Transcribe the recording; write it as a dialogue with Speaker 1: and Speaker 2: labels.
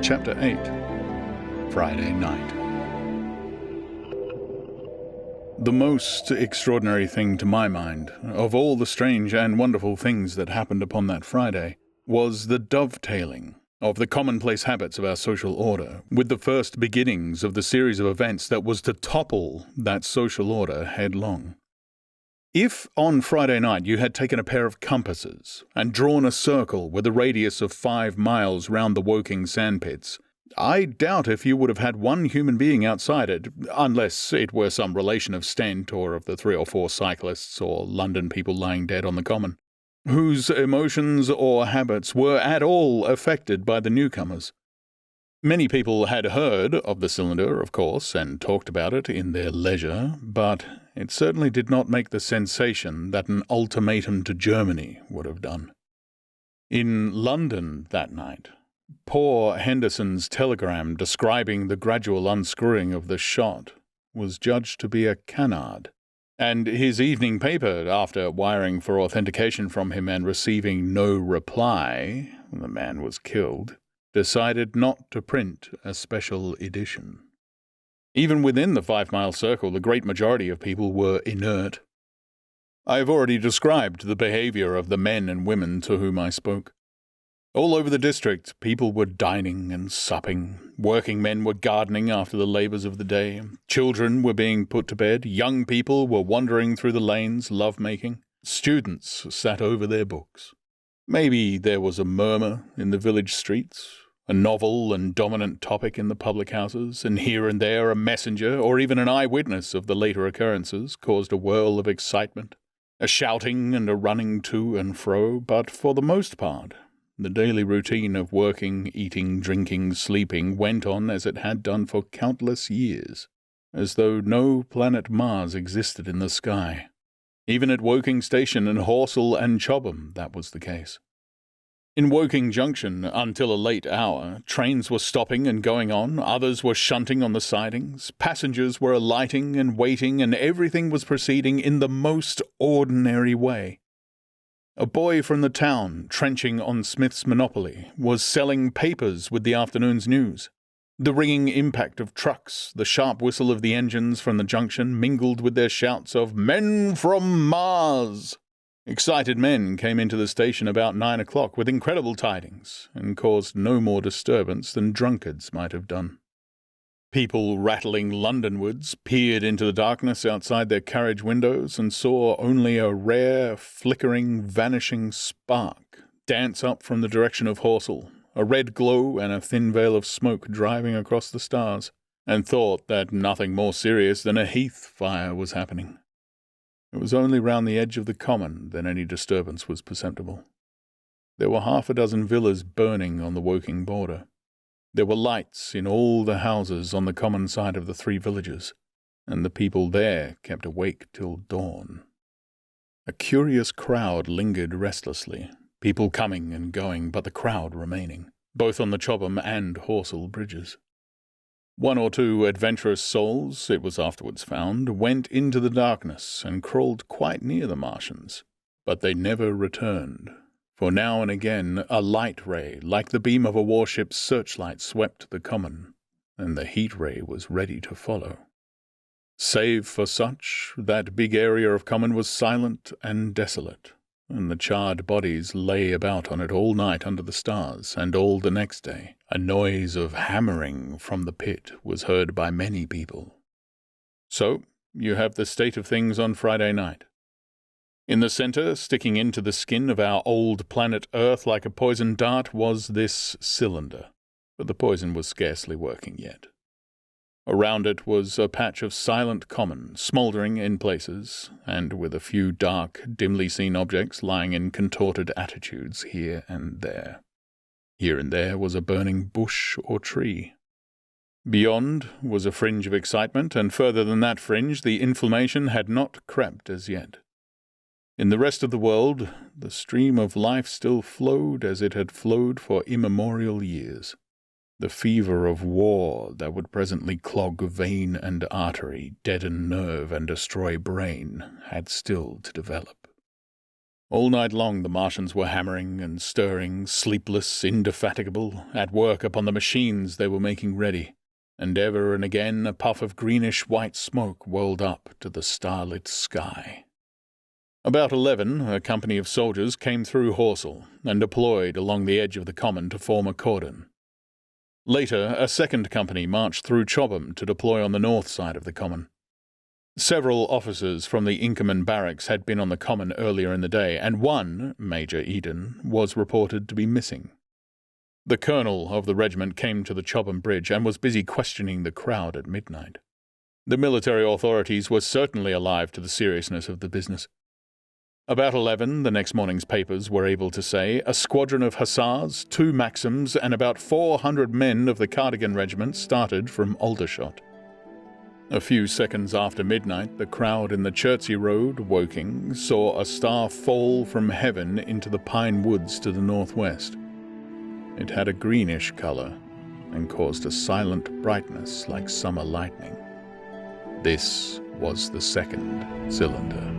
Speaker 1: Chapter 8. Friday Night. The most extraordinary thing to my mind, of all the strange and wonderful things that happened upon that Friday, was the dovetailing of the commonplace habits of our social order with the first beginnings of the series of events that was to topple that social order headlong. If on Friday night you had taken a pair of compasses and drawn a circle with a radius of 5 miles round the Woking sandpits, I doubt if you would have had one human being outside it, unless it were some relation of Stent or of the 3 or 4 cyclists or London people lying dead on the common, whose emotions or habits were at all affected by the newcomers. Many people had heard of the cylinder, of course, and talked about it in their leisure, but it certainly did not make the sensation that an ultimatum to Germany would have done. In London that night, poor Henderson's telegram describing the gradual unscrewing of the shot was judged to be a canard, and his evening paper, after wiring for authentication from him and receiving no reply, the man was killed, decided not to print a special edition. Even within the 5-mile circle, the great majority of people were inert. I have already described the behavior of the men and women to whom I spoke. All over the district, people were dining and supping. Working men were gardening after the labours of the day. Children were being put to bed. Young people were wandering through the lanes, love-making. Students sat over their books. Maybe there was a murmur in the village streets, a novel and dominant topic in the public houses, and here and there a messenger or even an eyewitness of the later occurrences caused a whirl of excitement, a shouting and a running to and fro, but for the most part, the daily routine of working, eating, drinking, sleeping went on as it had done for countless years, as though no planet Mars existed in the sky. Even at Woking Station and Horsell and Chobham, that was the case. In Woking Junction, until a late hour, trains were stopping and going on, others were shunting on the sidings, passengers were alighting and waiting, and everything was proceeding in the most ordinary way. A boy from the town, trenching on Smith's Monopoly, was selling papers with the afternoon's news. The ringing impact of trucks, the sharp whistle of the engines from the junction mingled with their shouts of "Men from Mars!" Excited men came into the station about 9 o'clock with incredible tidings, and caused no more disturbance than drunkards might have done. People rattling Londonwards peered into the darkness outside their carriage windows and saw only a rare, flickering, vanishing spark dance up from the direction of Horsell, a red glow and a thin veil of smoke driving across the stars, and thought that nothing more serious than a heath fire was happening. It was only round the edge of the common that any disturbance was perceptible. There were 6 villas burning on the Woking border. There were lights in all the houses on the common side of the 3 villages, and the people there kept awake till dawn. A curious crowd lingered restlessly, people coming and going, but the crowd remaining, both on the Chobham and Horsell bridges. 1 or 2 adventurous souls, it was afterwards found, went into the darkness and crawled quite near the Martians, but they never returned, for now and again a light ray, like the beam of a warship's searchlight, swept the common, and the heat ray was ready to follow. Save for such, that big area of common was silent and desolate, and the charred bodies lay about on it all night under the stars, and all the next day a noise of hammering from the pit was heard by many people. So you have the state of things on Friday night. In the centre, sticking into the skin of our old planet Earth like a poisoned dart, was this cylinder, but the poison was scarcely working yet. Around it was a patch of silent common, smouldering in places, and with a few dark, dimly seen objects lying in contorted attitudes here and there. Here and there was a burning bush or tree. Beyond was a fringe of excitement, and further than that fringe the inflammation had not crept as yet. In the rest of the world, the stream of life still flowed as it had flowed for immemorial years. The fever of war that would presently clog vein and artery, deaden nerve, and destroy brain had still to develop. All night long the Martians were hammering and stirring, sleepless, indefatigable, at work upon the machines they were making ready, and ever and again a puff of greenish-white smoke whirled up to the starlit sky. About 11, a company of soldiers came through Horsell and deployed along the edge of the common to form a cordon. Later, a second company marched through Chobham to deploy on the north side of the common. Several officers from the Inkerman barracks had been on the common earlier in the day, and one, Major Eden, was reported to be missing. The colonel of the regiment came to the Chobham Bridge and was busy questioning the crowd at midnight. The military authorities were certainly alive to the seriousness of the business. About 11, the next morning's papers were able to say, a squadron of hussars, 2 Maxims, and about 400 men of the Cardigan Regiment started from Aldershot. A few seconds after midnight, the crowd in the Chertsey Road, Woking, saw a star fall from heaven into the pine woods to the northwest. It had a greenish color and caused a silent brightness like summer lightning. This was the second cylinder.